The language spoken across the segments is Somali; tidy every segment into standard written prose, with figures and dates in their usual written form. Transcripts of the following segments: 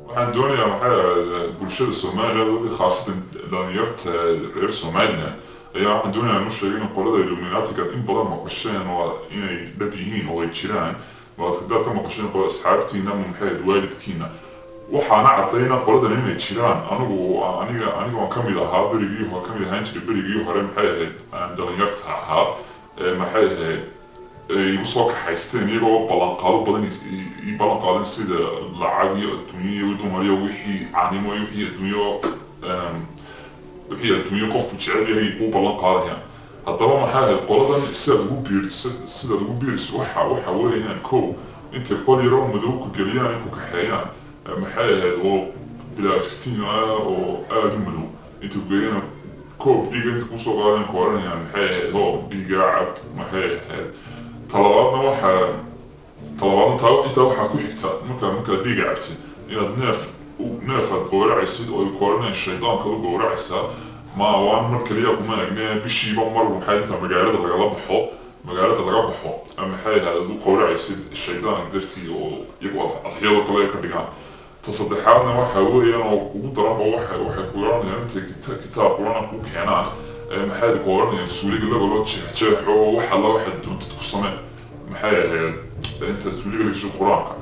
waxaan doonayaa maxaa bulshada Soomaaliya khaasatan dhalinyarta reer Soomaaliya ayaa waxaan doonayaa inuu sheego in qolada Illuminati-ga in badan maqasheen waa inay dhab yihiin oo ay jiraan dad ka maqasheen qolada asxaabtiina maxay waalidkiina waxaana cadayna qoladan inay jiraan aniga waan ka mid ahaa berigii hore ka mid ahaan jiray berigii hore maxay ahayd aan dhalinyarta ahaa maxay ahayd igu soo kaxaysteen iyagoo ballanqaado badan ii ballan qaadan sida lacag iyo adduunyo iyo dumar iyo wixii caanimo iyo wixii adduunyo qofku jecel yahay uu ballan qaadayaan haddaba maxay ahayd qoladan sida lagu biiriso waxa weeyaan kow intay qol yaroo madow ku geliyaan in ku kaxeeyaan maxay ahayd oo bilaa iftiin oo aada u madow intay ku geliyaan koob dhiiga inta kusoo qaadaan ku oranayaan maxay ahayd oo dhiigaa cab maxay ahayd talabaadna intaa waxaa ku xigta markaad dhiiga cabtid inaad neef aad gowracaysid oo ay ku oranayaan shaydaanka u gowracaysaa waan mar kaliya kuma egne bishiiba mar waxay intaa magaalada laga baxo maxay ahayd u gowracaysid shaydaan dartii oo iyagu adxiyado kale ay ka dhigaan ta saddexaadna waxa weeyaan oo ugu daranba waxay ku oranayaan intay kitaab quraan ku keenaan maxay ku oranayaan suuliga lagoloo jeexjeexo waxa doontid ku samee maxay ahayd inta suuliga lagasho quraanka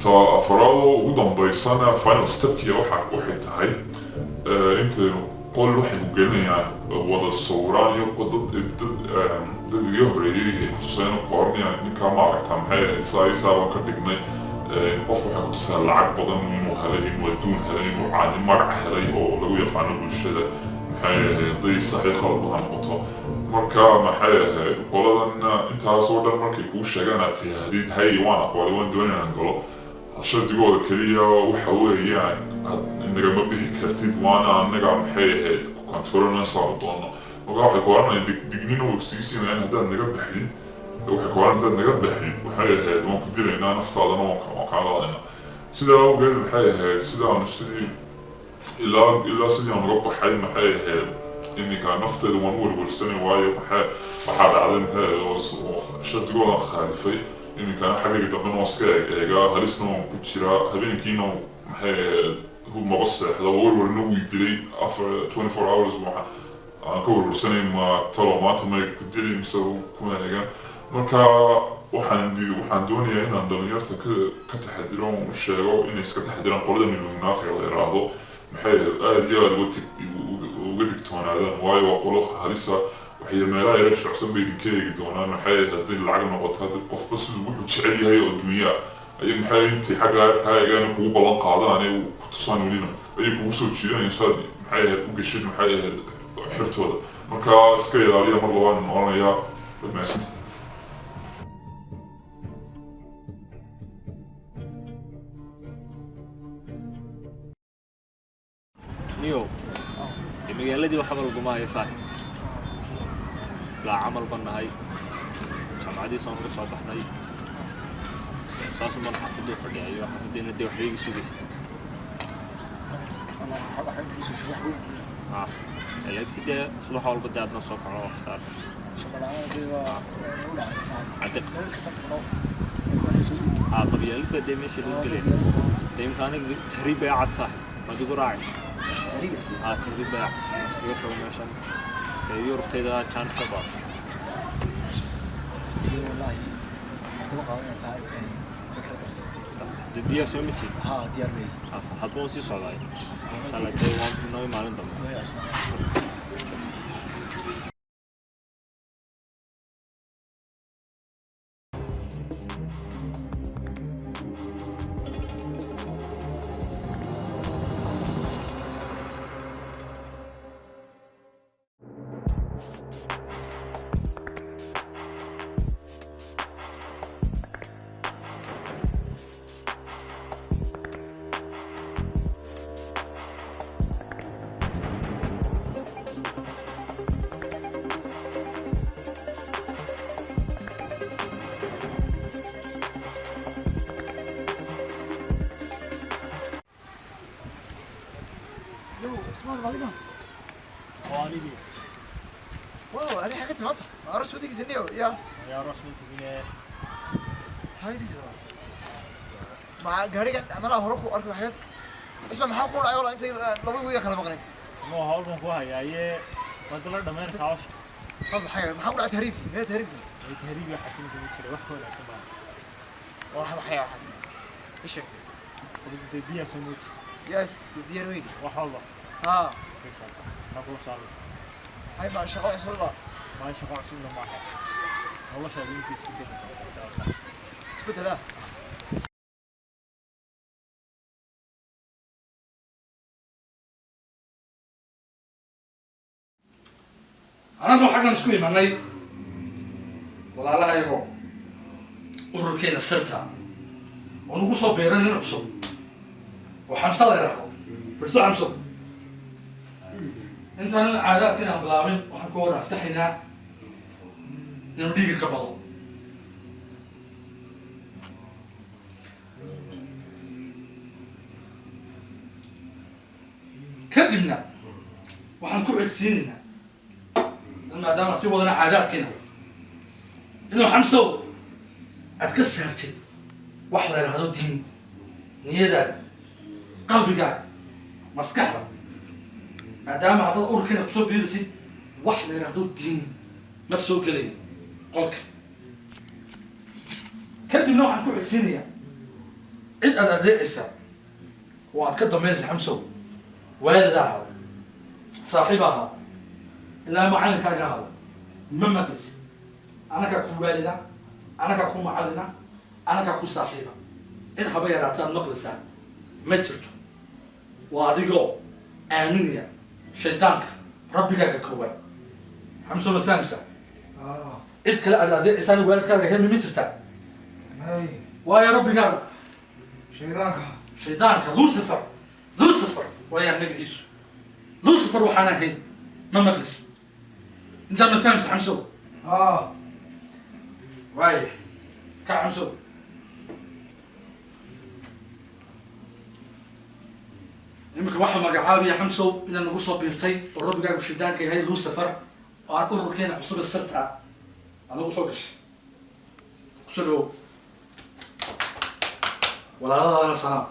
ta afaraado ugu dambaysana final stepkiya waxay tahay inta qol waxay ku gelinayaan wada sawiraan iyo dad iga horeeyay ay ku tusayaan ku oranayaan ninkaa ma aragtaa maxay ahayd saabaan ka dhignay qof waxay ku tusayaan lacag badan inuu helay inuu adduun helay inuu caadi magac helay oo lagu yaqaano bulshada day saxiix khalad ha noqoto marka maxay ahayd qoladan intaasoo dhan markay kuu sheegaan aad tihaahdid hay waan aqbalay waan doonay inaan galo shardigooda keliya waxa weeyaan nagama bixi kartid waana anaga maxay ahayd ku kontaroolna saaro doono marka waxay ku oranayaan dignina way siisiinayaan haddaad naga baxdid waxay ku oran haddaad naga baxdid waxay ahayd waan ku dilaynaa naftaadana waan kaa qaadaynaa sidaa awgeed maxay ahayd sidii ilaa sidii aan uga baxay maxay ahayd iminka nafteeda waan u warwarsanay waayo waxaa dhacday maxay shardigoodan khaalifay iminkana xaggayga dambena waan iska eegaa halisna waan ku jiraa habeenkiina maxay ahayd maba seexda warwarna wuu dilay 24 hours aan ka warwarsanay ma talo maanta may ku dilay mise kuma eegan marka waxaan doonayaa inaan dhalinyarta ka taxadiro u sheego inay iska taxadiraan qolada Illuminati-ga la yiraahdo maxay aad iyo aad uga digtoonaadaan waayo waa qolo halisa waxay meelaha yara shucsan bay idinka eegi doonaan maxay haddii lacag noqoto haddii qofba siduu wuxuu jecel yahay oo dunya ayay maxay intay xagga kaa eegaan kugu ballan qaadaan ay ku tusaan welina ayay kugu soo jiidanayaan saad maxay ahayd u geshid maxay ahayd xirtooda marka iska ilaaliya mar labaan oranayaa dhammaysanta نيو magaaladii waxa walba ma haysaa la amal banahay jamacadii soo baxnay saasu man xafidoo fadhiyo xafidina dee waxay igu sugaysaa Alexide subax walba daadna soo kaco wax saar qabyaalad baday meesha lagu gelay deemkaana tahriib ay cad sax ma digu raacay تهريب بيع مسؤولية الماشين يوروب تيدا كان سبب والله أتوقع أنا صاحب فكرة بس ديار سومتي ديار بي صح هتبون سي صلاة إن شاء الله تيوان نوي مالين دم قاضي قوانيني واو أنا حكيت معها أرس وديك زنيو يا رسمي تبينه هاي دي ترى مع قاريك أنا هروح وأركب حاجات اسمع محاول قول أيوة أنت لو وياك أنا مغني مو هقول لكم هاي هي بدل دمين ساوش طب حاجة محاول على تهريبي ما تهريبي تهريب حسين كل شيء وحول حسين واحد حياة حسن إيش دي سموت يس دي رويد وحول ها كيسا نقول صار هاي ما شغال عسول الله ما يشوف عسول ما حد والله شايفين كيس كده سبت له anagu xaggan isku imanay walaalahayago ururkeena sirta oo nagu soo beeran nin cusub oo xamsa la yidhaahdo firso xamso intaanan caadaadka inaan bilaabin waxaan ku hor aftaxaynaa inuu dhiiga ka bado kadibna waxaan ku codsiinaynaa maadaama si wadana caadaadkiina inuu xamsow aad ka saartid wax la yidhaahdo diin niyadaada qalbigaaga maskaxda maadaama haddaad ururkiina kusoo biirisid wax la yidhaahdo diin ma soo gelaya qolka kadibna waxaan ku codsiinayaa cid aad adeecaysa oo aad ka dambaysa xamsow waalid ahaado saaxiib ahaado ilaa macalinkaaga ahaado ma maqlis anakaa ku waalida anakaa ku macalina anakaa ku saaxiiba cid haba yaraata aad maqlisaa ma jirto waa adigoo aaminaya shaydaanka rabbigaaga koowaad xamso ma fahamsaa cid kale aad adeecisaana waalidkaaga hemi ma jirtaa هاي waayo rabbigaaga شيطانك lucifer waayaa magaciisu lucifer waxaan ahayn ma maqlis intaad ma fahamsa xamso واي كعمسو يمكن واحد مقعاوي يا حمسو إن نقصه بيرتي والرب قال الشيطان كي هاي ذو سفر وعن أورو كينا عصوب السرطة أنا قصو قش قصو له ولا هذا أنا صنع